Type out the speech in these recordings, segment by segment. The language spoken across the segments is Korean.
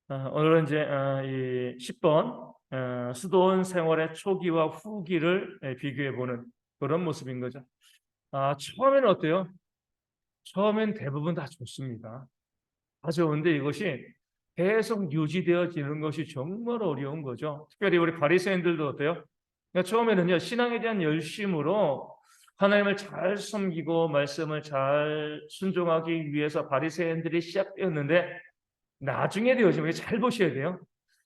오늘은 이제 이 10번 수도원 생활의 초기와 후기를 비교해 보는 그런 모습인 거죠. 처음에는 어때요? 처음엔 대부분 다 좋습니다. 다 좋은데 이것이 계속 유지되어지는 것이 정말 어려운 거죠. 특별히 우리 바리새인들도 어때요? 그러니까 처음에는요, 신앙에 대한 열심으로 하나님을 잘 섬기고 말씀을 잘 순종하기 위해서 바리새인들이 시작되었는데, 나중에 되어지면 잘 보셔야 돼요.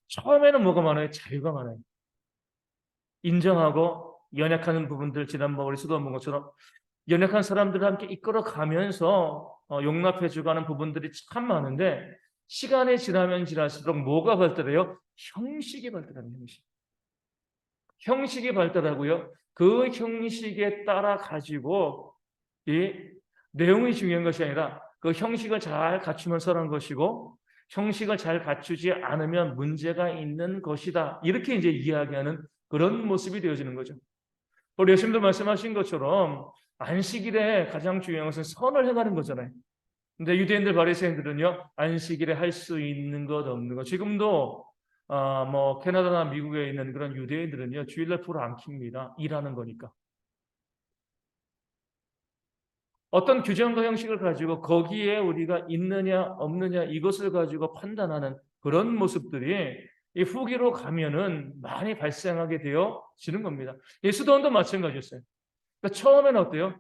처음에는 뭐가 많아요? 자유가 많아요. 인정하고 연약한 부분들, 지난번 우리 수도원 본 것처럼 연약한 사람들을 함께 이끌어가면서 용납해주가는 부분들이 참 많은데, 시간이 지나면 지날수록 뭐가 발달해요? 형식이 발달하는 형식. 형식이 발달하고요. 그 형식에 따라 가지고 이 내용이 중요한 것이 아니라 그 형식을 잘 갖추면 선한 것이고, 형식을 잘 갖추지 않으면 문제가 있는 것이다. 이렇게 이제 이야기하는 그런 모습이 되어지는 거죠. 우리 예수님도 말씀하신 것처럼 안식일에 가장 중요한 것은 선을 행하는 거잖아요. 근데 유대인들 바리새인들은요, 안식일에 할 수 있는 것 없는 것. 지금도 뭐 캐나다나 미국에 있는 그런 유대인들은요, 주일날 불을 안 켭니다. 일하는 거니까. 어떤 규정과 형식을 가지고 거기에 우리가 있느냐 없느냐 이것을 가지고 판단하는 그런 모습들이 이 후기로 가면은 많이 발생하게 되어지는 겁니다. 이 수도원도 마찬가지였어요. 그러니까 처음에는 어때요?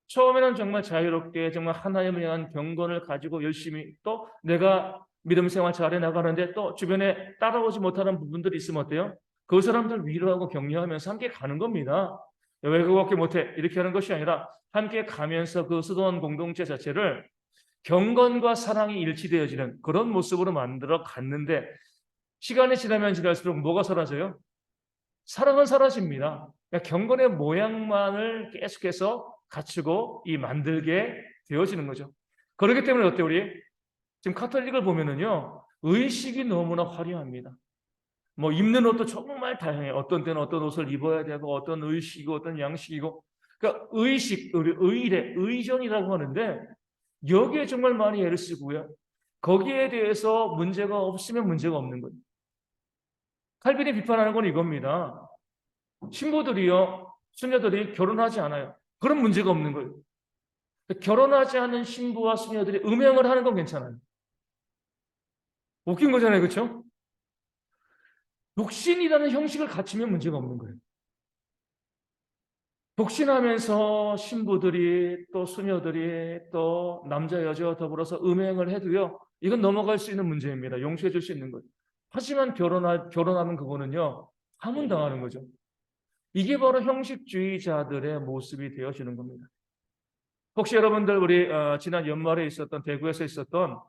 처음에는 정말 자유롭게 정말 하나님을 향한 경건을 가지고 열심히, 또 내가 믿음 생활 잘해 나가는데 또 주변에 따라오지 못하는 부분들이 있으면 어때요? 그 사람들 위로하고 격려하면서 함께 가는 겁니다. 왜 그거밖에 못해? 이렇게 하는 것이 아니라 함께 가면서 그 수도원 공동체 자체를 경건과 사랑이 일치되어지는 그런 모습으로 만들어 갔는데, 시간이 지나면 지날수록 뭐가 사라져요? 사랑은 사라집니다. 그러니까 경건의 모양만을 계속해서 갖추고 이 만들게 되어지는 거죠. 그렇기 때문에 어때요? 우리 지금 카톨릭을 보면은요, 의식이 너무나 화려합니다. 뭐 입는 옷도 정말 다양해요. 어떤 때는 어떤 옷을 입어야 되고, 어떤 의식이고, 어떤 양식이고. 그러니까 의식, 우리 의례, 의전이라고 하는데, 여기에 정말 많이 애를 쓰고요. 거기에 대해서 문제가 없으면 문제가 없는 거예요. 칼빈이 비판하는 건 이겁니다. 신부들이요, 수녀들이 결혼하지 않아요. 그런 문제가 없는 거예요. 결혼하지 않은 신부와 수녀들이 음행을 하는 건 괜찮아요. 웃긴 거잖아요, 그렇죠? 독신이라는 형식을 갖추면 문제가 없는 거예요. 독신하면서 신부들이 또 수녀들이 또 남자 여자와 더불어서 음행을 해도요, 이건 넘어갈 수 있는 문제입니다. 용서해 줄 수 있는 거예요. 하지만 결혼하면 그거는요, 파문당하는 거죠. 이게 바로 형식주의자들의 모습이 되어지는 겁니다. 혹시 여러분들 우리 지난 연말에 있었던, 대구에서 있었던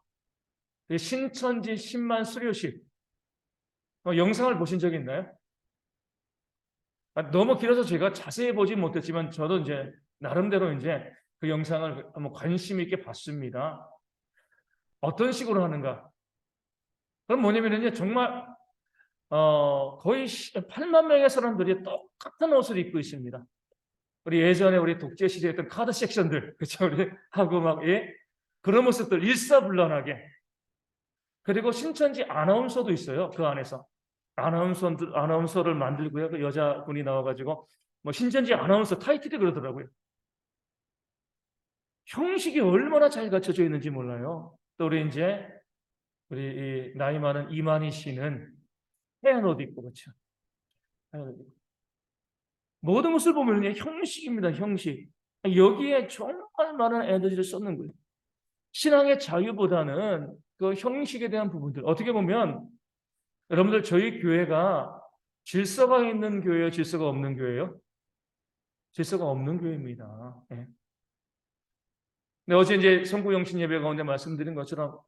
신천지 10만 수료식 영상을 보신 적 있나요? 너무 길어서 제가 자세히 보진 못했지만 저도 이제 나름대로 이제 그 영상을 한번 관심 있게 봤습니다. 어떤 식으로 하는가? 그럼 뭐냐면요, 정말 거의 8만 명의 사람들이 똑같은 옷을 입고 있습니다. 우리 예전에 우리 독재 시대에 했던 카드 섹션들, 그렇죠? 우리 하고 막, 예? 그런 모습들 일사불란하게. 그리고 신천지 아나운서도 있어요, 그 안에서. 아나운서를 만들고요. 그 여자분이 나와가지고, 뭐, 신천지 아나운서 타이틀이 그러더라고요. 형식이 얼마나 잘 갖춰져 있는지 몰라요. 또 우리 이 나이 많은 이만희 씨는 하얀 옷 입고, 그렇죠? 하얀 옷 입고. 모든 것을 보면 형식입니다, 형식. 여기에 정말 많은 에너지를 쏟는 거예요. 신앙의 자유보다는 그 형식에 대한 부분들. 어떻게 보면 여러분들, 저희 교회가 질서가 있는 교회예요, 질서가 없는 교회예요? 질서가 없는 교회입니다. 네. 근데 어제 이제 성구영신 예배 가운데 말씀드린 것처럼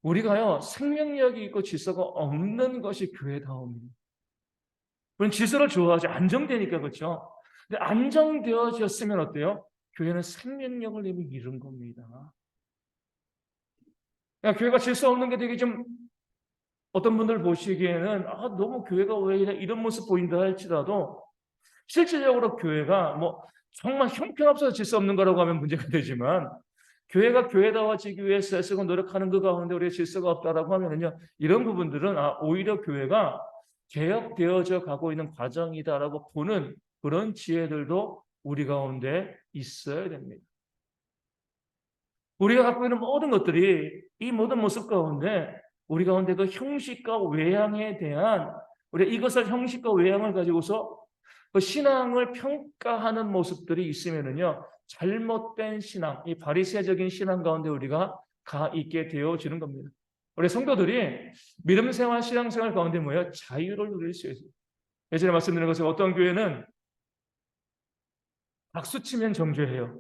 우리가요, 생명력이 있고 질서가 없는 것이 교회다움입니다. 우리는 질서를 좋아하죠. 안정되니까, 그렇죠? 근데 안정되어졌으면 어때요? 교회는 생명력을 이미 잃은 겁니다. 그러니까 교회가 질서 없는 게 되게 좀, 어떤 분들 보시기에는 너무 교회가 왜 이런 모습 보인다 할지라도, 실질적으로 교회가 뭐 정말 형편없어서 질서 없는 거라고 하면 문제가 되지만, 교회가 교회다워지기 위해서 애쓰고 노력하는 그 가운데 우리의 질서가 없다라고 하면은요, 이런 부분들은 오히려 교회가 개혁되어져 가고 있는 과정이다라고 보는 그런 지혜들도 우리 가운데 있어야 됩니다. 우리가 갖고 있는 모든 것들이 이 모든 모습 가운데 우리 가운데 그 형식과 외양에 대한 우리 이것을 형식과 외양을 가지고서 그 신앙을 평가하는 모습들이 있으면은요, 잘못된 신앙, 이 바리새적인 신앙 가운데 우리가 가 있게 되어지는 겁니다. 우리 성도들이 믿음 생활, 신앙 생활 가운데 뭐예요? 자유를 누릴 수 있어요. 예전에 말씀드린 것처럼 어떤 교회는 박수 치면 정죄해요.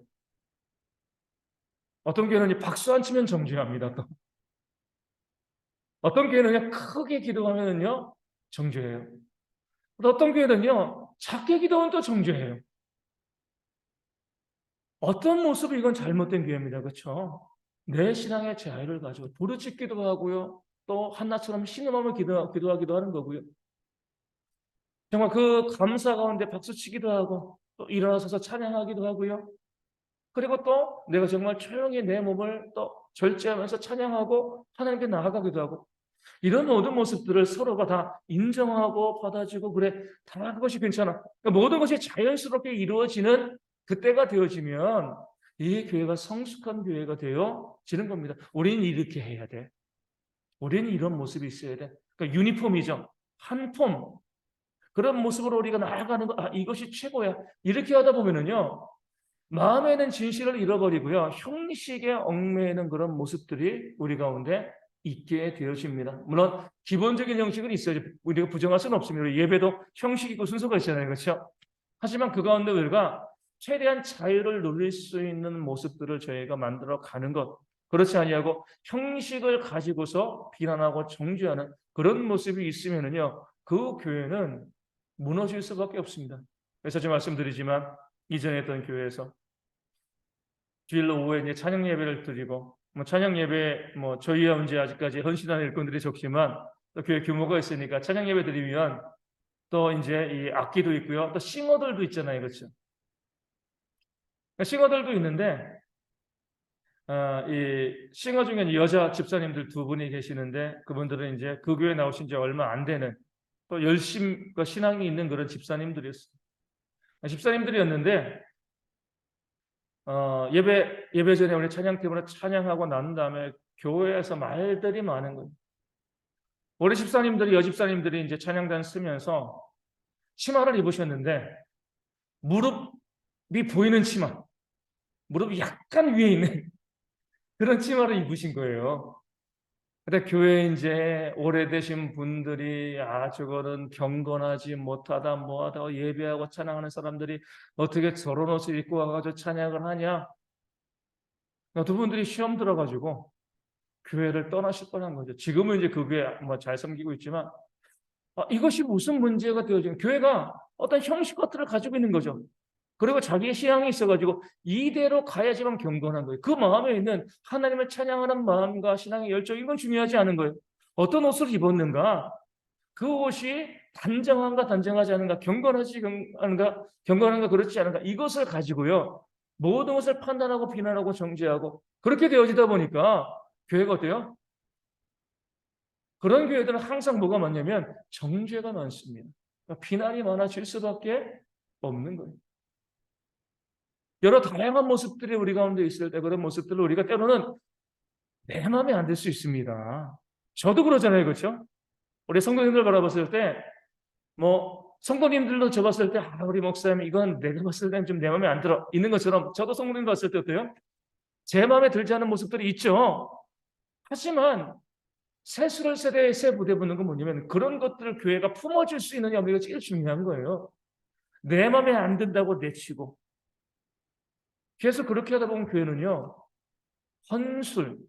어떤 교회는 박수 안 치면 정죄합니다. 또 어떤 교회는 크게 기도하면요 정죄해요. 또 어떤 교회는요 작게 기도하면 또 정죄해요. 어떤 모습이 이건 잘못된 교회입니다. 그렇죠? 내 신앙의 자유를 가지고 부르짖기도 하고요. 또 한나처럼 신음하며 기도하기도 하는 거고요. 정말 그 감사 가운데 박수치기도 하고 또 일어나서서 찬양하기도 하고요. 그리고 또 내가 정말 조용히 내 몸을 또 절제하면서 찬양하고 하나님께 나아가기도 하고 이런 모든 모습들을 서로가 다 인정하고 받아주고 그래 다 그것이 괜찮아. 그러니까 모든 것이 자연스럽게 이루어지는 그때가 되어지면 이 교회가 성숙한 교회가 되어지는 겁니다. 우리는 이렇게 해야 돼. 우리는 이런 모습이 있어야 돼. 그러니까 유니폼이죠. 한 폼. 그런 모습으로 우리가 나아가는 거, 이것이 최고야. 이렇게 하다 보면은요, 마음에는 진실을 잃어버리고요, 형식에 얽매이는 그런 모습들이 우리 가운데 있게 되어집니다. 물론 기본적인 형식은 있어야죠. 우리가 부정할 수는 없습니다. 예배도 형식이고 순서가 있잖아요, 그렇죠? 하지만 그 가운데 우리가 최대한 자유를 누릴 수 있는 모습들을 저희가 만들어 가는 것, 그렇지 아니하고 형식을 가지고서 비난하고 정죄하는 그런 모습이 있으면은요, 그 교회는 무너질 수밖에 없습니다. 그래서 제가 말씀드리지만 이전에 했던 교회에서 주일 오후에 이제 찬양 예배를 드리고 찬양 예배 저희야 언제 아직까지 헌신하는 일꾼들이 적지만 또 교회 규모가 있으니까 찬양 예배 드리면 또 이제 이 악기도 있고요. 또 싱어들도 있잖아요. 그렇죠? 싱어들도 있는데 이 싱어 중에는 여자 집사님들 두 분이 계시는데 그분들은 이제 그 교회 나오신 지 얼마 안 되는 또 열심과 신앙이 있는 그런 집사님들이었어요. 집사님들이었는데 예배 전에 우리 찬양팀으로 찬양하고 난 다음에 교회에서 말들이 많은 거예요. 우리 집사님들이 여집사님들이 이제 찬양단 쓰면서 치마를 입으셨는데 무릎이 보이는 치마, 무릎이 약간 위에 있는 그런 치마를 입으신 거예요. 근데 교회에 이제 오래되신 분들이 저거는 경건하지 못하다 뭐하다 예배하고 찬양하는 사람들이 어떻게 저런 옷을 입고 와가지고 찬양을 하냐. 두 분들이 시험 들어가지고 교회를 떠나실 뻔한 거죠. 지금은 이제 그 교회 잘 섬기고 있지만 이것이 무슨 문제가 되어지는 교회가 어떤 형식 것들을 가지고 있는 거죠. 그리고 자기의 신앙이 있어가지고 이대로 가야지만 경건한 거예요. 그 마음에 있는 하나님을 찬양하는 마음과 신앙의 열정 이건 중요하지 않은 거예요. 어떤 옷을 입었는가, 그 옷이 단정한가 단정하지 않은가, 경건하지 않은가, 경건한가 그렇지 않은가 이것을 가지고요 모든 것을 판단하고 비난하고 정죄하고 그렇게 되어지다 보니까 교회가 어때요? 그런 교회들은 항상 뭐가 많냐면 정죄가 많습니다. 그러니까 비난이 많아질 수밖에 없는 거예요. 여러 다양한 모습들이 우리 가운데 있을 때 그런 모습들을 우리가 때로는 내 마음에 안 들 수 있습니다. 저도 그러잖아요. 그렇죠? 우리 성도님들 바라봤을 때 성도님들도 저 봤을 때 우리 목사님 이건 내가 봤을 때는 좀 내 마음에 안 들어 있는 것처럼 저도 성도님 봤을 때 어때요? 제 마음에 들지 않은 모습들이 있죠. 하지만 새수를 세대에 새 부대 붙는 건 뭐냐면 그런 것들을 교회가 품어줄 수 있느냐 우리가 제일 중요한 거예요. 내 마음에 안 든다고 내치고 계속 그렇게 하다 보면 교회는요 헌술,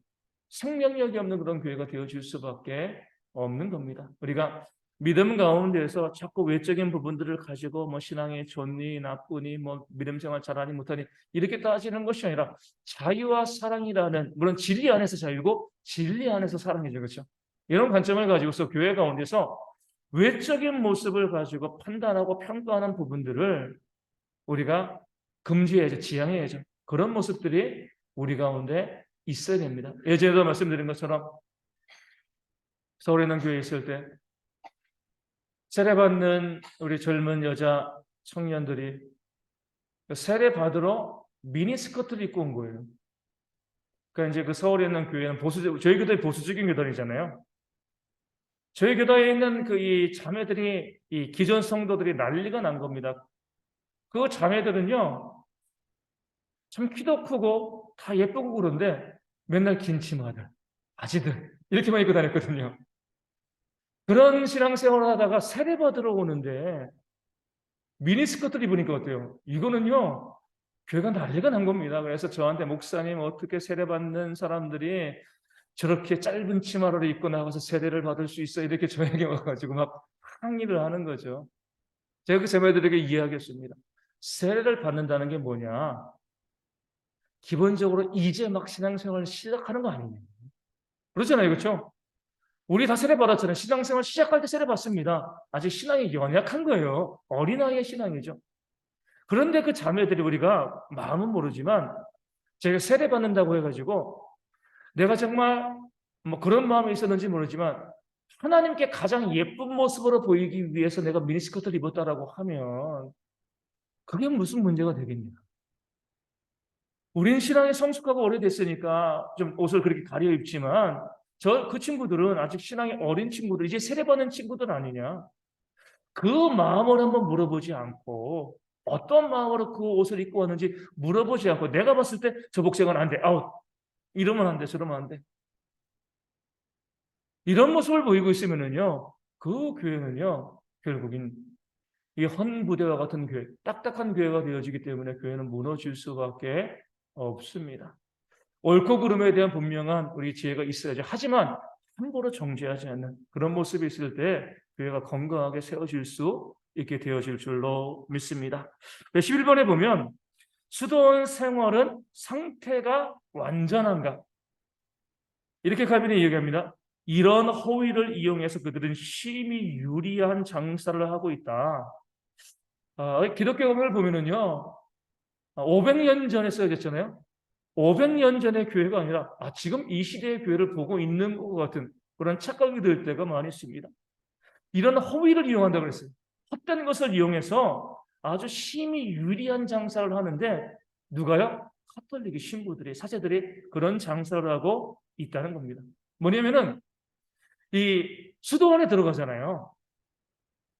생명력이 없는 그런 교회가 되어질 수밖에 없는 겁니다. 우리가 믿음 가운데에서 자꾸 외적인 부분들을 가지고 신앙이 좋니 나쁘니 믿음 생활 잘하니 못하니 이렇게 따지는 것이 아니라 자유와 사랑이라는 물론 진리 안에서 자유고 진리 안에서 사랑이죠. 그렇죠? 이런 관점을 가지고서 교회 가운데서 외적인 모습을 가지고 판단하고 평가하는 부분들을 우리가 금지해야죠. 지양해야죠. 그런 모습들이 우리 가운데 있어야 됩니다. 예전에도 말씀드린 것처럼 서울에 있는 교회에 있을 때 세례받는 우리 젊은 여자 청년들이 세례 받으러 미니스커트를 입고 온 거예요. 그러니까 이제 그 서울에 있는 교회는 저희 교회 보수적인 교단이잖아요. 저희 교단에 있는 그 이 자매들이, 이 기존 성도들이 난리가 난 겁니다. 그 자매들은요, 참 키도 크고 다 예쁘고 그런데 맨날 긴 치마들, 바지들 이렇게만 입고 다녔거든요. 그런 신앙생활을 하다가 세례 받으러 오는데 미니스커트를 입으니까 어때요? 이거는요, 교회가 난리가 난 겁니다. 그래서 저한테 목사님 어떻게 세례받는 사람들이 저렇게 짧은 치마를 입고 나가서 세례를 받을 수 있어? 이렇게 저에게 와가지고 막 항의를 하는 거죠. 제가 그 자매들에게 이야기했습니다. 세례를 받는다는 게 뭐냐? 기본적으로 이제 막 신앙생활을 시작하는 거 아니냐? 그렇잖아요, 그렇죠? 우리 다 세례 받았잖아요. 신앙생활 시작할 때 세례 받습니다. 아직 신앙이 연약한 거예요. 어린아이의 신앙이죠. 그런데 그 자매들이 우리가 마음은 모르지만 제가 세례 받는다고 해가지고 내가 정말 뭐 그런 마음이 있었는지 모르지만 하나님께 가장 예쁜 모습으로 보이기 위해서 내가 미니스커트를 입었다라고 하면 그게 무슨 문제가 되겠냐? 우린 신앙이 성숙하고 오래됐으니까 좀 옷을 그렇게 가려 입지만 그 친구들은 아직 신앙이 어린 친구들, 이제 세례받는 친구들 아니냐? 그 마음을 한번 물어보지 않고 어떤 마음으로 그 옷을 입고 왔는지 물어보지 않고 내가 봤을 때 저 복장은 안 돼. 아웃. 이러면 안 돼. 저러면 안 돼. 이런 모습을 보이고 있으면은요. 그 교회는요. 결국엔 이 헌부대와 같은 교회, 딱딱한 교회가 되어지기 때문에 교회는 무너질 수밖에 없습니다. 옳고 그름에 대한 분명한 우리 지혜가 있어야죠. 하지만 함부로 정죄하지 않는 그런 모습이 있을 때 교회가 건강하게 세워질 수 있게 되어질 줄로 믿습니다. 11번에 보면 수도원 생활은 상태가 완전한가? 이렇게 칼빈이 얘기합니다. 이런 허위를 이용해서 그들은 심히 유리한 장사를 하고 있다. 기독교를 보면은요, 500년 전에 써졌잖아요. 500년 전의 교회가 아니라 지금 이 시대의 교회를 보고 있는 것 같은 그런 착각이 들 때가 많이 있습니다. 이런 허위를 이용한다고 그랬어요. 헛된 것을 이용해서 아주 심히 유리한 장사를 하는데 누가요? 카톨릭의 신부들이, 사제들이 그런 장사를 하고 있다는 겁니다. 뭐냐면은 이 수도원에 들어가잖아요.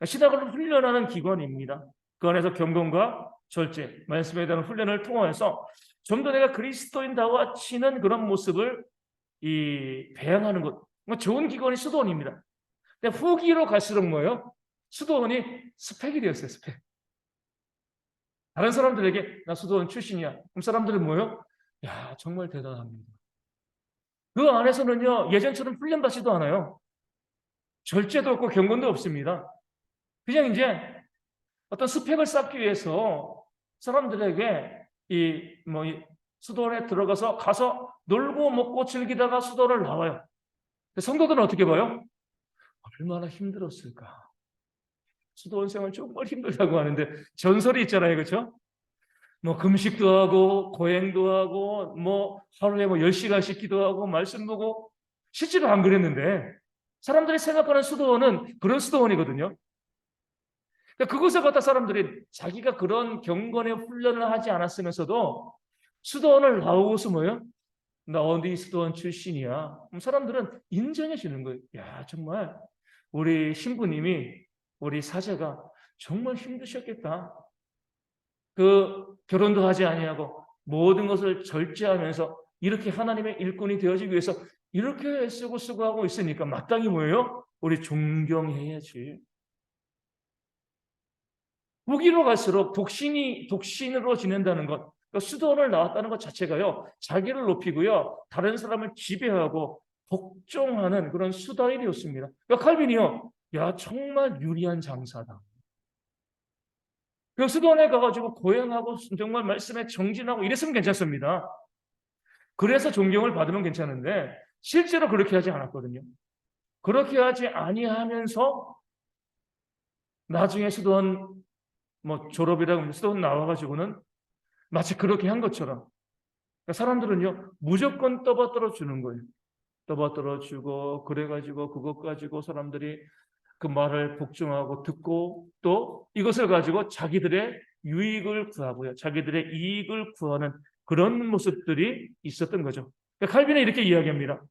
신학을 훈련하는 기관입니다. 그 안에서 경건과 절제, 말씀에 대한 훈련을 통해서 좀 더 내가 그리스도인다워치는 그런 모습을 배양하는 것. 좋은 기관이 수도원입니다. 근데 후기로 갈수록 뭐예요? 수도원이 스펙이 되었어요, 스펙. 다른 사람들에게 나 수도원 출신이야. 그럼 사람들은 뭐예요? 야, 정말 대단합니다. 그 안에서는요, 예전처럼 훈련받지도 않아요. 절제도 없고 경건도 없습니다. 그냥 이제 어떤 스펙을 쌓기 위해서 사람들에게 수도원에 가서 놀고 먹고 즐기다가 수도원을 나와요. 성도들은 어떻게 봐요? 얼마나 힘들었을까. 수도원 생활 정말 힘들다고 하는데 전설이 있잖아요. 그렇죠? 뭐 금식도 하고 고행도 하고 뭐 하루에 10시간씩 기도하고 말씀 보고 실제로 안 그랬는데 사람들이 생각하는 수도원은 그런 수도원이거든요. 그러니까 그곳에 갔다 사람들이 자기가 그런 경건의 훈련을 하지 않았으면서도 수도원을 나오고서 뭐예요? 나 어디 수도원 출신이야. 그럼 사람들은 인정해 주는 거예요. 야, 정말 우리 신부님이, 우리 사제가 정말 힘드셨겠다. 그 결혼도 하지 아니하고 모든 것을 절제하면서 이렇게 하나님의 일꾼이 되어지기 위해서 이렇게 애쓰고 수고하고 있으니까 마땅히 뭐예요? 우리 존경해야지. 후기로 갈수록 독신으로 지낸다는 것, 그러니까 수도원을 나왔다는 것 자체가요, 자기를 높이고요, 다른 사람을 지배하고 복종하는 그런 수단이 되었습니다. 그러니까 칼빈이요, 야, 정말 유리한 장사다. 그 수도원에 가가지고 고행하고 정말 말씀에 정진하고 이랬으면 괜찮습니다. 그래서 존경을 받으면 괜찮은데 실제로 그렇게 하지 않았거든요. 그렇게 하지 아니하면서 나중에 수도원 졸업이라고 수도원 나와가지고는 마치 그렇게 한 것처럼 그러니까 사람들은요, 무조건 떠받들어 주는 거예요. 떠받들어 주고, 그래가지고 그것 가지고 사람들이 그 말을 복종하고 듣고 또 이것을 가지고 자기들의 유익을 구하고요. 자기들의 이익을 구하는 그런 모습들이 있었던 거죠. 그러니까 칼빈은 이렇게 이야기합니다.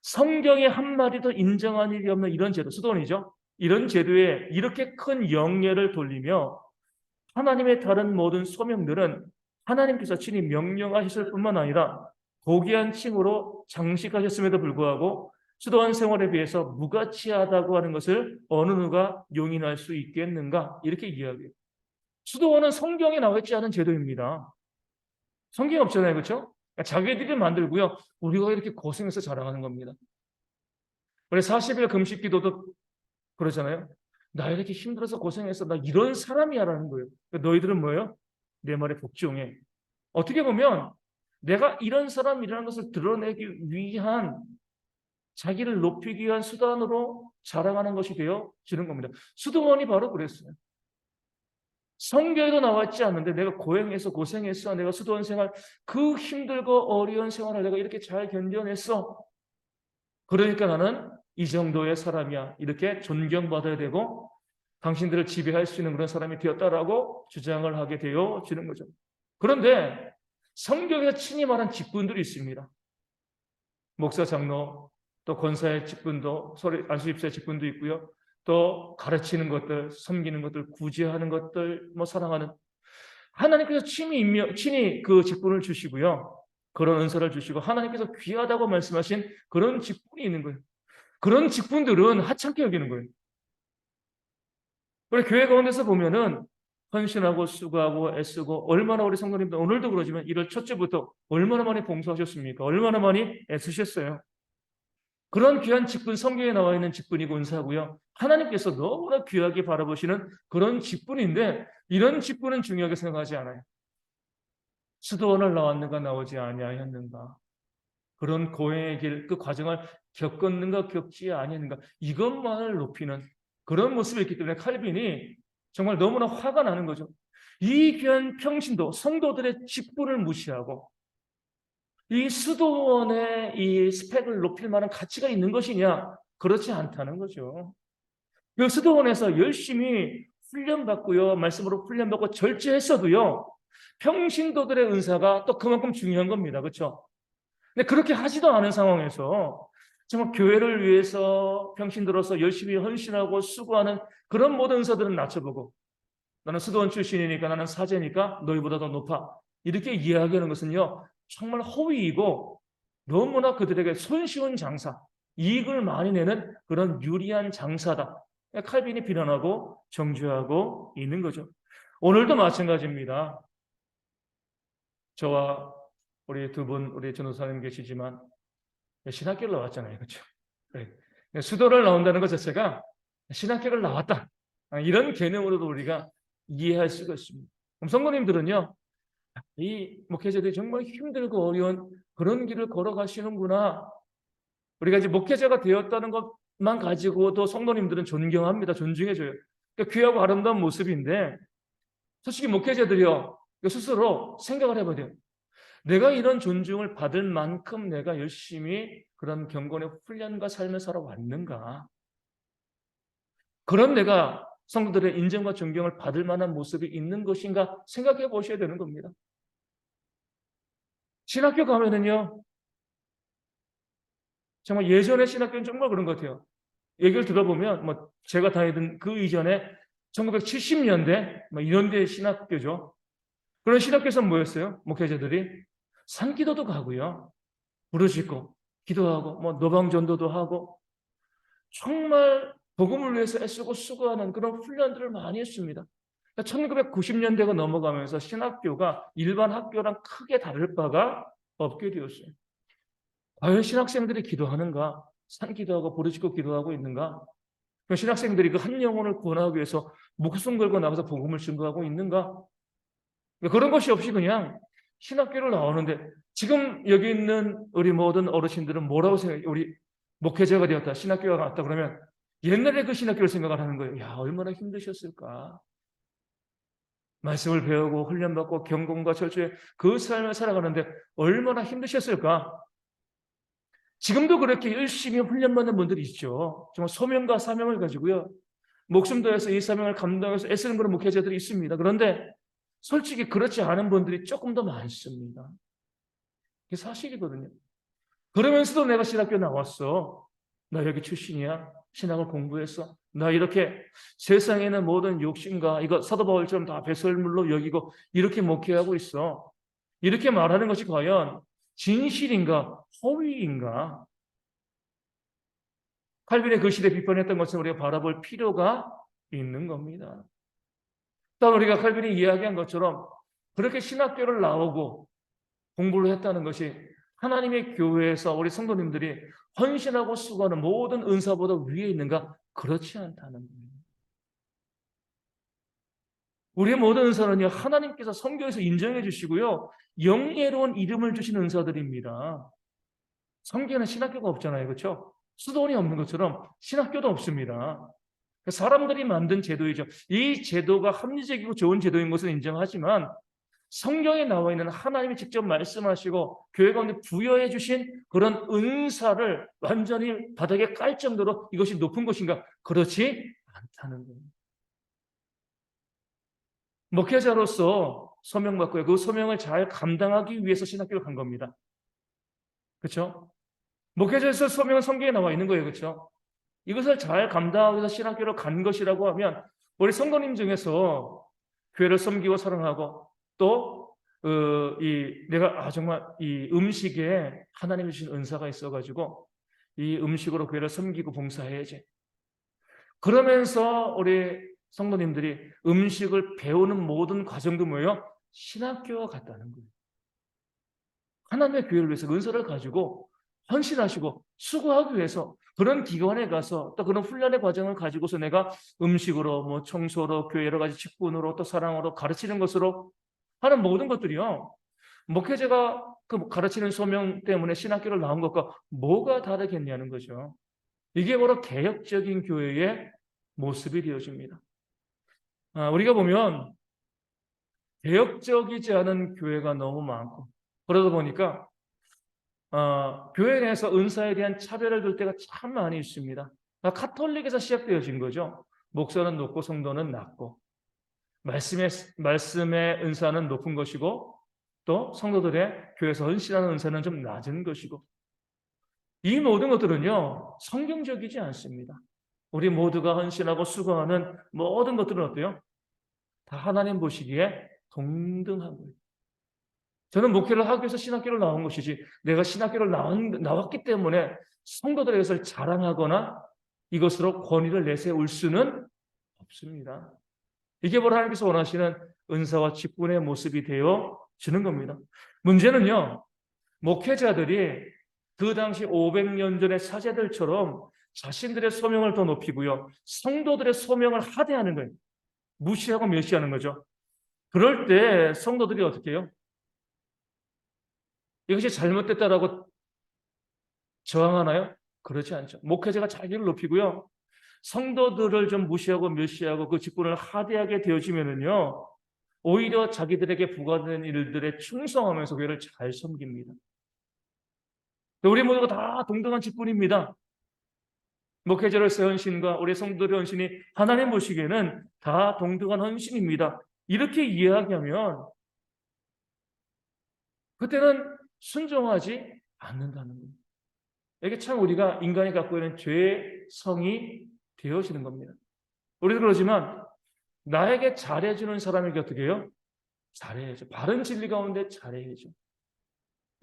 성경에 한 마디도 인정한 일이 없는 이런 제도, 수도원이죠. 이런 제도에 이렇게 큰 영예를 돌리며 하나님의 다른 모든 소명들은 하나님께서 친히 명령하셨을 뿐만 아니라 고귀한 칭호로 장식하셨음에도 불구하고 수도원 생활에 비해서 무가치하다고 하는 것을 어느 누가 용인할 수 있겠는가? 이렇게 이야기해요. 수도원은 성경에 나와 있지 않은 제도입니다. 성경이 없잖아요. 그렇죠? 자기들이 만들고요. 우리가 이렇게 고생해서 자랑하는 겁니다. 우리 40일 금식 기도도 그러잖아요. 나 이렇게 힘들어서 고생해서 나 이런 사람이야라는 거예요. 너희들은 뭐예요? 내 말에 복종해. 어떻게 보면 내가 이런 사람이라는 것을 드러내기 위한 자기를 높이기 위한 수단으로 자랑하는 것이 되어지는 겁니다. 수도원이 바로 그랬어요. 성경에도 나왔지 않는데 내가 고행해서 고생했어. 내가 수도원 생활 그 힘들고 어려운 생활을 내가 이렇게 잘 견뎌냈어. 그러니까 나는 이 정도의 사람이야. 이렇게 존경받아야 되고 당신들을 지배할 수 있는 그런 사람이 되었다라고 주장을 하게 되어지는 거죠. 그런데 성경에서 친히 말한 직분들이 있습니다. 목사, 장로, 또 권사의 직분도, 안수집사의 직분도 있고요. 또 가르치는 것들, 섬기는 것들, 구제하는 것들, 사랑하는 하나님께서 친히 그 직분을 주시고요. 그런 은사를 주시고 하나님께서 귀하다고 말씀하신 그런 직분이 있는 거예요. 그런 직분들은 하찮게 여기는 거예요. 우리 교회 가운데서 보면은 헌신하고 수고하고 애쓰고 얼마나 우리 성도님들 오늘도 그러지만 1월 첫째부터 얼마나 많이 봉사하셨습니까? 얼마나 많이 애쓰셨어요. 그런 귀한 직분 성경에 나와 있는 직분이고 은사고요. 하나님께서 너무나 귀하게 바라보시는 그런 직분인데 이런 직분은 중요하게 생각하지 않아요. 수도원을 나왔는가 나오지 아니하였는가. 그런 고행의 길, 그 과정을 겪었는가 겪지 아니했는가. 이것만을 높이는 그런 모습이 있기 때문에 칼빈이 정말 너무나 화가 나는 거죠. 이 귀한 평신도 성도들의 직분을 무시하고 이 수도원의 이 스펙을 높일 만한 가치가 있는 것이냐? 그렇지 않다는 거죠. 그 수도원에서 열심히 훈련받고요. 말씀으로 훈련받고 절제했어도요. 평신도들의 은사가 또 그만큼 중요한 겁니다. 그렇죠? 근데 그렇게 하지도 않은 상황에서 정말 교회를 위해서 평신들어서 열심히 헌신하고 수고하는 그런 모든 은사들은 낮춰보고 나는 수도원 출신이니까 나는 사제니까 너희보다 더 높아. 이렇게 이야기하는 것은요. 정말 허위이고 너무나 그들에게 손쉬운 장사, 이익을 많이 내는 그런 유리한 장사다. 칼빈이 비난하고 정죄하고 있는 거죠. 오늘도 마찬가지입니다. 저와 우리 두 분, 우리 전도사님 계시지만 신학교를 나왔잖아요. 그렇죠? 네. 수도를 나온다는 것 자체가 신학교를 나왔다. 이런 개념으로도 우리가 이해할 수가 있습니다. 그럼 성도님들은요. 이 목회자들이 정말 힘들고 어려운 그런 길을 걸어가시는구나. 우리가 이제 목회자가 되었다는 것만 가지고도 성도님들은 존경합니다. 존중해줘요. 그러니까 귀하고 아름다운 모습인데 솔직히 목회자들이요. 스스로 생각을 해봐야 돼요. 내가 이런 존중을 받을 만큼 내가 열심히 그런 경건의 훈련과 삶을 살아왔는가? 그런 내가 성도들의 인정과 존경을 받을 만한 모습이 있는 것인가 생각해 보셔야 되는 겁니다. 신학교 가면은요, 정말 예전의 신학교는 정말 그런 것 같아요. 얘기를 들어보면, 제가 다니던 그 이전에 1970년대, 이런 데 신학교죠. 그런 신학교에서는 뭐였어요? 목회자들이 산기도도 가고요. 부르짖고, 기도하고, 노방전도도 하고, 정말 복음을 위해서 애쓰고 수고하는 그런 훈련들을 많이 했습니다. 1990년대가 넘어가면서 신학교가 일반 학교랑 크게 다를 바가 없게 되었어요. 과연 신학생들이 기도하는가? 산기도하고 부르짖고 기도하고 있는가? 신학생들이 그 한 영혼을 구원하기 위해서 목숨 걸고 나가서 복음을 증거하고 있는가? 그런 것이 없이 그냥 신학교를 나오는데 지금 여기 있는 우리 모든 어르신들은 뭐라고 생각해요? 우리 목회자가 되었다, 신학교가 갔다 그러면 옛날에 그 신학교를 생각을 하는 거예요. 야, 얼마나 힘드셨을까? 말씀을 배우고 훈련받고 경건과 절주의 그 삶을 살아가는데 얼마나 힘드셨을까? 지금도 그렇게 열심히 훈련받는 분들이 있죠. 정말 소명과 사명을 가지고요. 목숨 다해서 이 사명을 감당해서 애쓰는 그런 목회자들이 있습니다. 그런데 솔직히 그렇지 않은 분들이 조금 더 많습니다. 이게 사실이거든요. 그러면서도 내가 신학교 나왔어. 나 여기 출신이야. 신학을 공부했어. 나 이렇게 세상에 있는 모든 욕심과 이거 사도 바울처럼 다 배설물로 여기고 이렇게 목회하고 있어. 이렇게 말하는 것이 과연 진실인가 허위인가? 칼빈의 그 시대 비판했던 것을 우리가 바라볼 필요가 있는 겁니다. 또 우리가 칼빈이 이야기한 것처럼 그렇게 신학교를 나오고 공부를 했다는 것이 하나님의 교회에서 우리 성도님들이 헌신하고 수고하는 모든 은사보다 위에 있는가? 그렇지 않다는 겁니다. 우리의 모든 은사는요, 하나님께서 성경에서 인정해 주시고요, 영예로운 이름을 주신 은사들입니다. 성경에는 신학교가 없잖아요. 그렇죠? 수도원이 없는 것처럼 신학교도 없습니다. 사람들이 만든 제도이죠. 이 제도가 합리적이고 좋은 제도인 것은 인정하지만 성경에 나와 있는 하나님이 직접 말씀하시고 교회 가운데 부여해 주신 그런 은사를 완전히 바닥에 깔 정도로 이것이 높은 것인가? 그렇지 않다는 거예요. 목회자로서 소명받고요. 그 소명을 잘 감당하기 위해서 신학교를 간 겁니다. 그렇죠? 목회자로서 소명은 성경에 나와 있는 거예요. 그렇죠? 이것을 잘 감당하기 위해서 신학교를 간 것이라고 하면 우리 성도님 중에서 교회를 섬기고 사랑하고 또 내가 정말 이 음식에 하나님이 주신 은사가 있어가지고 이 음식으로 교회를 섬기고 봉사해야지. 그러면서 우리 성도님들이 음식을 배우는 모든 과정도 뭐예요? 신학교와 같다는 거예요. 하나님의 교회를 위해서 은사를 가지고 헌신하시고 수고하기 위해서 그런 기관에 가서 또 그런 훈련의 과정을 가지고서 내가 음식으로 뭐 청소로 교회 여러 가지 직분으로 또 사랑으로 가르치는 것으로 하는 모든 것들이요. 목회자가 그 가르치는 소명 때문에 신학교를 나온 것과 뭐가 다르겠냐는 거죠. 이게 바로 개혁적인 교회의 모습이 되어집니다. 우리가 보면 개혁적이지 않은 교회가 너무 많고 그러다 보니까 교회 내에서 은사에 대한 차별을 둘 때가 참 많이 있습니다. 카톨릭에서 시작되어진 거죠. 목사는 높고 성도는 낮고 말씀의 은사는 높은 것이고 또 성도들의 교회에서 헌신하는 은사는 좀 낮은 것이고 이 모든 것들은요 성경적이지 않습니다. 우리 모두가 헌신하고 수고하는 모든 것들은 어때요? 다 하나님 보시기에 동등한 거예요. 저는 목회를 하기 위해서 신학교를 나온 것이지 내가 신학교를 나왔기 때문에 성도들의 것을 자랑하거나 이것으로 권위를 내세울 수는 없습니다. 이게 바로 하나님께서 원하시는 은사와 직분의 모습이 되어 주는 겁니다. 문제는요, 목회자들이 그 당시 500년 전의 사제들처럼 자신들의 소명을 더 높이고요, 성도들의 소명을 하대하는 거예요. 무시하고 멸시하는 거죠. 그럴 때 성도들이 어떻게 해요? 이것이 잘못됐다라고 저항하나요? 그렇지 않죠. 목회자가 자기를 높이고요, 성도들을 좀 무시하고 멸시하고 그 직분을 하대하게 되어지면은요, 오히려 자기들에게 부과된 일들에 충성하면서 교회를 잘 섬깁니다. 우리 모두가 다 동등한 직분입니다. 목회자로서의 헌신과 우리 성도들의 헌신이 하나님 보시기에는 다 동등한 헌신입니다. 이렇게 이야기하면 그때는 순종하지 않는다는 거예요. 이게 참 우리가 인간이 갖고 있는 죄의 성이 되어지는 겁니다. 우리도 그러지만 나에게 잘해주는 사람에게 어떻게 해요? 잘해야죠. 바른 진리 가운데 잘해야죠.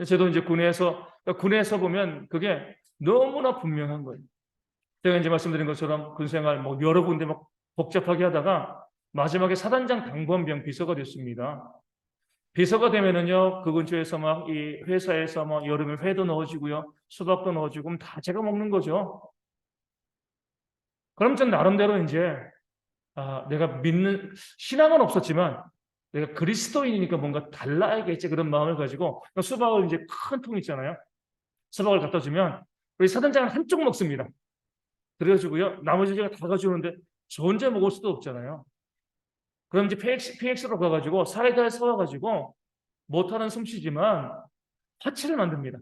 저도 이제 군에서 보면 그게 너무나 분명한 거예요. 제가 이제 말씀드린 것처럼 군생활 뭐 여러 군데 막 복잡하게 하다가 마지막에 사단장 당번병 비서가 됐습니다. 비서가 되면은요, 그 근처에서 막 이 회사에서 막 여름에 회도 넣어주고요, 수박도 넣어주고, 그럼 다 제가 먹는 거죠. 그럼 전 나름대로 이제, 내가 믿는, 신앙은 없었지만, 내가 그리스도인이니까 뭔가 달라야겠지, 그런 마음을 가지고, 수박을 이제 큰 통 있잖아요. 수박을 갖다 주면, 우리 사단장은 한쪽 먹습니다. 그래가지고요, 나머지 제가 다 가져오는데, 저 혼자 먹을 수도 없잖아요. 그럼 이제 PX로 가가지고 사이다에 서와가지고 못하는 솜씨지만 화치를 만듭니다.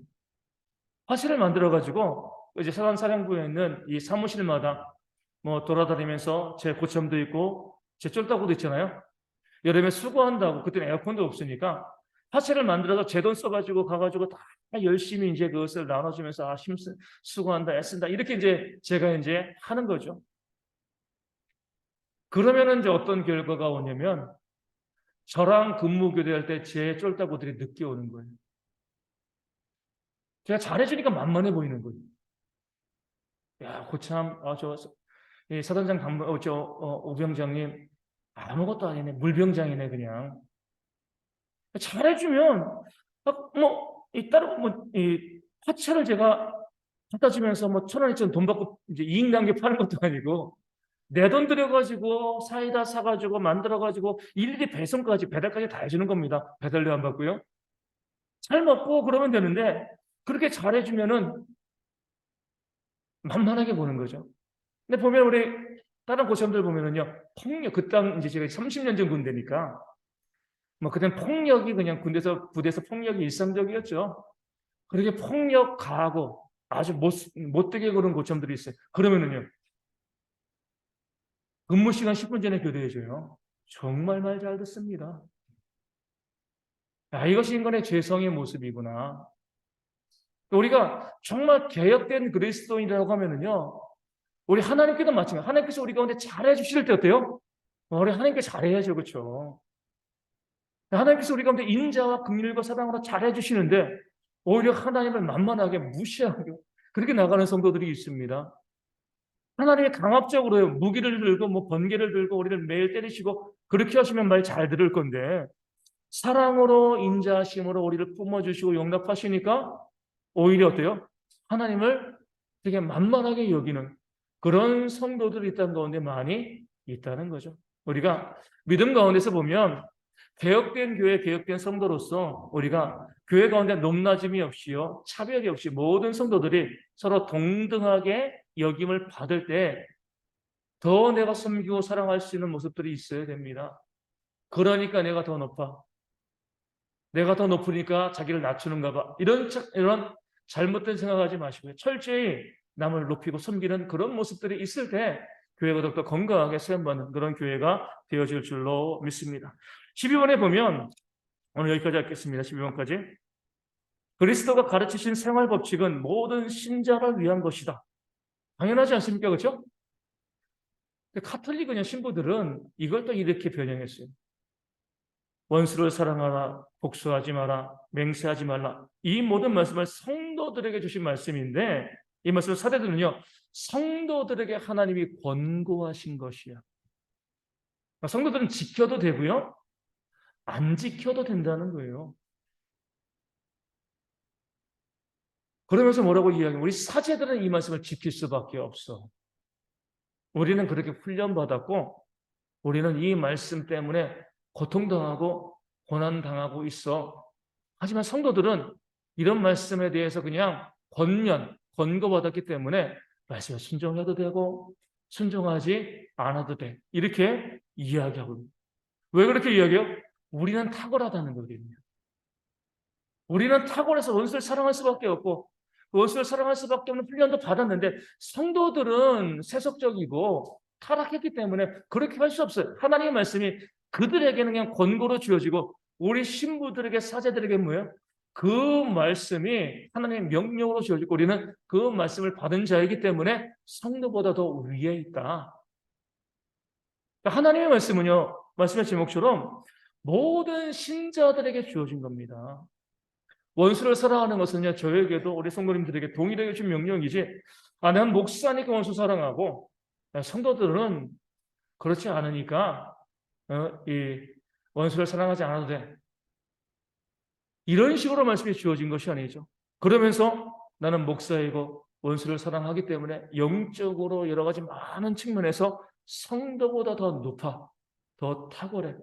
화실을 만들어가지고 이제 사단사령부에 있는 이 사무실마다 뭐 돌아다니면서 제 고참도 있고 제 쫄따구도 있잖아요. 여름에 수고한다고 그때는 에어컨도 없으니까 화실을 만들어서 제 돈 써가지고 가가지고 다 열심히 이제 그것을 나눠주면서 수고한다 애쓴다 이렇게 이제 제가 이제 하는 거죠. 그러면은 이제 어떤 결과가 오냐면 저랑 근무 교대할 때 제 쫄따구들이 늦게 오는 거예요. 제가 잘해주니까 만만해 보이는 거예요. 야, 고참, 사단장 우병장님, 아무것도 아니네. 물병장이네, 그냥. 잘해주면, 화채를 제가 갖다 주면서 뭐 1,000원, 2,000원 돈 받고 이제 이익 남게 파는 것도 아니고, 내 돈 들여가지고, 사이다 사가지고, 만들어가지고, 일일이 배달까지 다 해주는 겁니다. 배달료 안 받고요. 잘 먹고 그러면 되는데, 그렇게 잘해주면은 만만하게 보는 거죠. 근데 보면 우리 다른 고참들 보면은요, 폭력, 그 땅 이제 제가 30년 전 군대니까, 뭐 그땐 폭력이 그냥 부대에서 폭력이 일상적이었죠. 그렇게 폭력 가하고 아주 못되게 그런 고참들이 있어요. 그러면은요, 근무 시간 10분 전에 교대해줘요. 정말 말 잘 듣습니다. 아, 이것이 인간의 죄성의 모습이구나. 우리가 정말 개혁된 그리스도인이라고 하면은요, 우리 하나님께도 마찬가지예요. 하나님께서 우리 가운데 잘해 주실 때 어때요? 우리 하나님께 잘해야죠. 그렇죠? 하나님께서 우리 가운데 인자와 긍휼과 사랑으로 잘해 주시는데 오히려 하나님을 만만하게 무시하고 그렇게 나가는 성도들이 있습니다. 하나님이 강압적으로 무기를 들고 뭐 번개를 들고 우리를 매일 때리시고 그렇게 하시면 말 잘 들을 건데 사랑으로 인자하심으로 우리를 뿜어주시고 용납하시니까 오히려 어때요? 하나님을 되게 만만하게 여기는 그런 성도들이 있다는 가운데 많이 있다는 거죠. 우리가 믿음 가운데서 보면 개혁된 교회, 개혁된 성도로서 우리가 교회 가운데 높낮임이 없이요, 차별이 없이 모든 성도들이 서로 동등하게 여김을 받을 때 더 내가 섬기고 사랑할 수 있는 모습들이 있어야 됩니다. 그러니까 내가 더 높아. 내가 더 높으니까 자기를 낮추는가 봐. 이런 잘못된 생각하지 마시고요. 철저히 남을 높이고 섬기는 그런 모습들이 있을 때 교회가 더욱더 건강하게 세움받는 그런 교회가 되어질 줄로 믿습니다. 12번에 보면 오늘 여기까지 하겠습니다. 12번까지. 그리스도가 가르치신 생활 법칙은 모든 신자를 위한 것이다. 당연하지 않습니까? 그렇죠? 카톨릭 그냥 신부들은 이걸 또 이렇게 변형했어요. 원수를 사랑하라, 복수하지 마라, 맹세하지 말라. 이 모든 말씀을 성도들에게 주신 말씀인데 이 말씀을 사대들은요. 성도들에게 하나님이 권고하신 것이야. 성도들은 지켜도 되고요. 안 지켜도 된다는 거예요. 그러면서 뭐라고 이야기해요? 우리 사제들은 이 말씀을 지킬 수밖에 없어. 우리는 그렇게 훈련받았고 우리는 이 말씀 때문에 고통당하고 고난당하고 있어. 하지만 성도들은 이런 말씀에 대해서 그냥 권고받았기 때문에 말씀에 순종해도 되고 순종하지 않아도 돼. 이렇게 이야기하고. 왜 그렇게 이야기해요? 우리는 탁월하다는 거거든요. 우리는 탁월해서 원수를 사랑할 수밖에 없고 원수를 사랑할 수밖에 없는 훈련도 받았는데 성도들은 세속적이고 타락했기 때문에 그렇게 할 수 없어요. 하나님의 말씀이 그들에게는 그냥 권고로 주어지고 우리 신부들에게 사제들에게 뭐예요? 그 말씀이 하나님의 명령으로 주어지고 우리는 그 말씀을 받은 자이기 때문에 성도보다 더 위에 있다. 하나님의 말씀은요. 말씀의 제목처럼 모든 신자들에게 주어진 겁니다. 원수를 사랑하는 것은요, 저에게도 우리 성도님들에게 동일하게 준 명령이지, 난 목사니까 원수 사랑하고, 성도들은 그렇지 않으니까, 이 원수를 사랑하지 않아도 돼. 이런 식으로 말씀이 주어진 것이 아니죠. 그러면서 나는 목사이고 원수를 사랑하기 때문에 영적으로 여러 가지 많은 측면에서 성도보다 더 높아, 더 탁월해.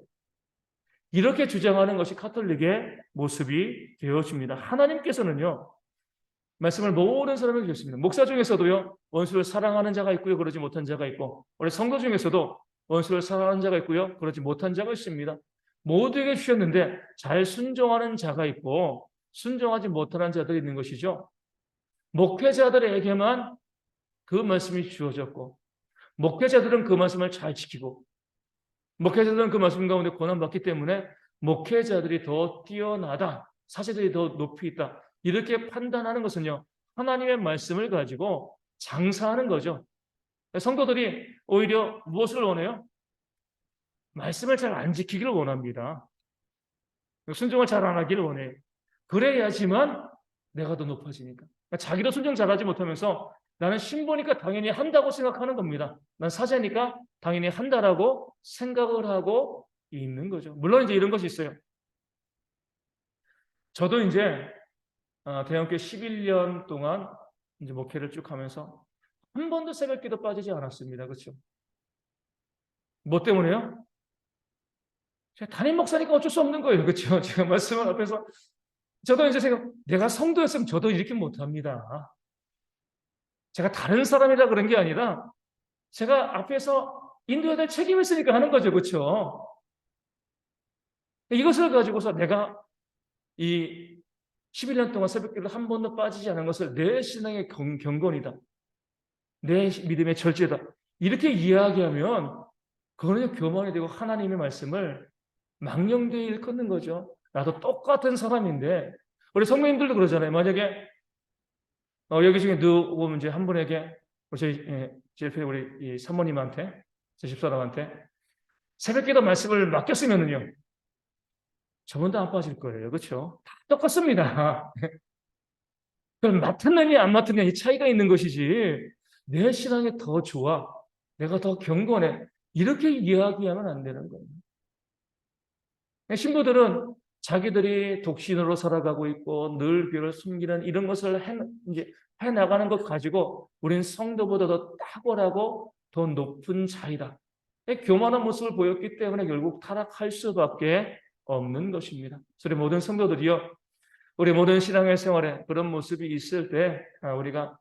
이렇게 주장하는 것이 카톨릭의 모습이 되어집니다. 하나님께서는요, 말씀을 모든 사람에게 주셨습니다. 목사 중에서도요, 원수를 사랑하는 자가 있고요, 그러지 못한 자가 있고, 우리 성도 중에서도 원수를 사랑하는 자가 있고요. 그렇지 못한 자가 있습니다. 모두에게 주셨는데 잘 순종하는 자가 있고 순종하지 못하는 자들이 있는 것이죠. 목회자들에게만 그 말씀이 주어졌고 목회자들은 그 말씀을 잘 지키고 목회자들은 그 말씀 가운데 고난받기 때문에 목회자들이 더 뛰어나다. 사제들이 더 높이 있다. 이렇게 판단하는 것은요. 하나님의 말씀을 가지고 장사하는 거죠. 성도들이 오히려 무엇을 원해요? 말씀을 잘 안 지키기를 원합니다. 순종을 잘 안 하기를 원해요. 그래야지만 내가 더 높아지니까. 자기도 순종 잘하지 못하면서 나는 신부니까 당연히 한다고 생각하는 겁니다. 난 사제니까 당연히 한다라고 생각을 하고 있는 거죠. 물론 이제 이런 것이 있어요. 저도 이제 대형교 11년 동안 이제 목회를 쭉 하면서 한 번도 새벽기도 빠지지 않았습니다. 그렇죠? 뭐 때문에요? 제가 담임 목사니까 어쩔 수 없는 거예요. 그렇죠? 제가 말씀을 앞에서 저도 이제 내가 성도였으면 저도 이렇게 못합니다. 제가 다른 사람이라 그런 게 아니라 제가 앞에서 인도해야 될 책임이 있으니까 하는 거죠. 그렇죠? 이것을 가지고서 내가 이 11년 동안 새벽기를 한 번도 빠지지 않은 것을 내 신앙의 경건이다. 내 믿음의 절제다. 이렇게 이야기하면 그거는 교만이 되고 하나님의 말씀을 망령되이 일컫는 거죠. 나도 똑같은 사람인데 우리 성도님들도 그러잖아요. 만약에 여기 중에 누구 보면 이제 한 분에게 제 옆에 우리 이 사모님한테 제 집사람한테 새벽기도 말씀을 맡겼으면은요. 저분도 안 빠질 거예요. 그렇죠? 다 똑같습니다. 그럼 맡았느냐 안 맡았느냐 이 차이가 있는 것이지 내 신앙이 더 좋아. 내가 더 경건해. 이렇게 이야기하면 안 되는 거예요. 신부들은 자기들이 독신으로 살아가고 있고 늘 교회를 숨기는 이런 것을 해 나가는 것 가지고 우리는 성도보다 더 탁월하고 더 높은 자이다. 교만한 모습을 보였기 때문에 결국 타락할 수밖에 없는 것입니다. 우리 모든 성도들이요. 우리 모든 신앙의 생활에 그런 모습이 있을 때 우리가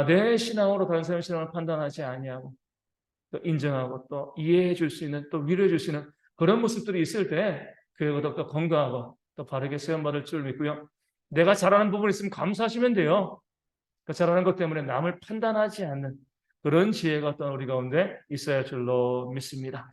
내 신앙으로 다른 사람의 신앙을 판단하지 아니하고 또 인정하고 또 이해해 줄 수 있는 또 위로해 줄 수 있는 그런 모습들이 있을 때 교회가 더욱더 건강하고 또 바르게 세움받을 줄 믿고요. 내가 잘하는 부분이 있으면 감사하시면 돼요. 그 잘하는 것 때문에 남을 판단하지 않는 그런 지혜가 어떤 우리 가운데 있어야 할 줄로 믿습니다.